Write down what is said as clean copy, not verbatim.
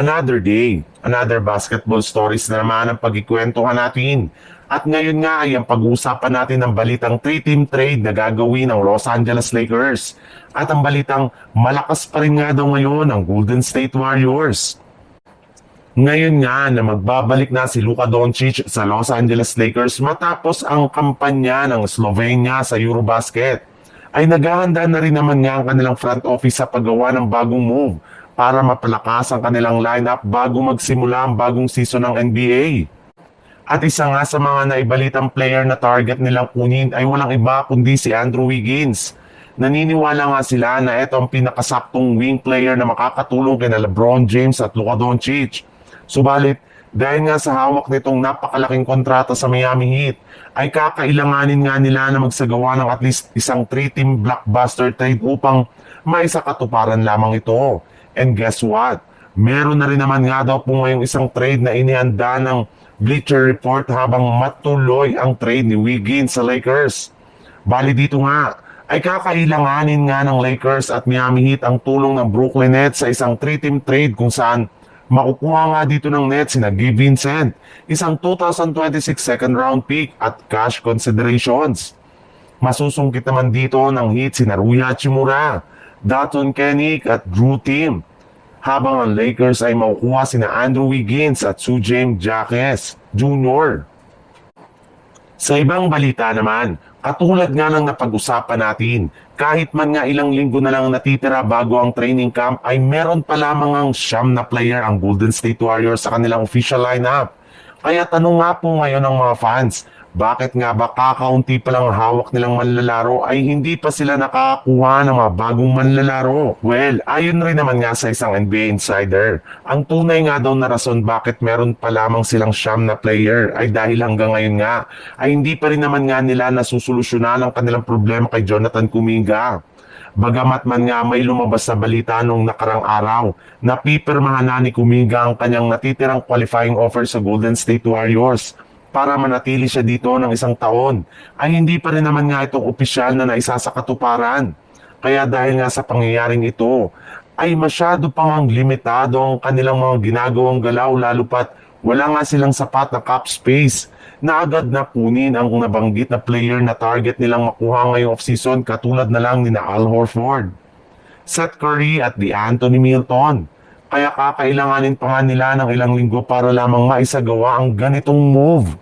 Another day, another basketball stories na naman ang pagkikwentuhan natin. At ngayon nga ay ang pag-uusapan natin ng balitang 3-team trade na gagawin ng Los Angeles Lakers. At ang balitang malakas pa rin nga daw ngayon ang Golden State Warriors. Ngayon nga na magbabalik na si Luka Doncic sa Los Angeles Lakers matapos ang kampanya ng Slovenia sa Eurobasket, ay naghahanda na rin naman nga ang kanilang front office sa paggawa ng bagong move para mapalakas ang kanilang lineup bago magsimula ang bagong season ng NBA. At isa nga sa mga naibalitang player na target nilang kunin ay walang iba kundi si Andrew Wiggins. Naniniwala nga sila na ito ang pinakasaktong wing player na makakatulong kina LeBron James at Luka Doncic. Subalit, dahil nga sa hawak nitong napakalaking kontrata sa Miami Heat, ay kakailanganin nga nila na magsagawa ng at least isang 3-team blockbuster trade upang maisakatuparan lamang ito. And guess what? Meron na rin naman nga daw po ngayong isang trade na inihanda ng Bleacher Report habang matuloy ang trade ni Wiggins sa Lakers. Bali dito nga, ay kakailanganin nga ng Lakers at Miami Heat ang tulong ng Brooklyn Nets sa isang 3-team trade kung saan makukuha nga dito ng Nets sina Gabe Vincent, isang 2026 second round pick at cash considerations. Masusungkit naman dito ng Heat sina Rui Hachimura, Dalton Kennick at Drew Timm, habang ang Lakers ay makukuha sina Andrew Wiggins at Sue James Jaques Jr. Sa ibang balita naman, katulad nga ng napag-usapan natin, kahit man nga ilang linggo na lang natitira bago ang training camp ay meron pa lamang ang 9 na player ang Golden State Warriors sa kanilang official lineup. Kaya tanong nga po ngayon ng mga fans, bakit nga ba kakaunti pa lang hawak nilang manlalaro ay hindi pa sila nakakakuha ng mga bagong manlalaro? Well, ayon rin naman nga sa isang NBA insider, ang tunay nga daw na rason bakit meron pa lamang silang 9 na player ay dahil hanggang ngayon nga ay hindi pa rin naman nga nila nasusolusyonan ang kanilang problema kay Jonathan Kuminga. Bagamat man nga may lumabas na balita nung nakarang araw na pipirmahan na ni Kuminga ang kanyang natitirang qualifying offer sa Golden State Warriors para manatili siya dito ng 1 taon, ay hindi pa rin naman nga itong opisyal na naisasakatuparan. Kaya dahil nga sa pangyayaring ito, ay masyado pang limitado ang kanilang mga ginagawang galaw lalo pat wala nga silang sapat na cap space na agad na kunin ang nabanggit na player na target nilang makuha ngayong offseason katulad na lang ni Al Horford, Seth Curry at Anthony Milton. Kaya kakailanganin pa nga nila ng ilang linggo para lamang maisagawa ang ganitong move.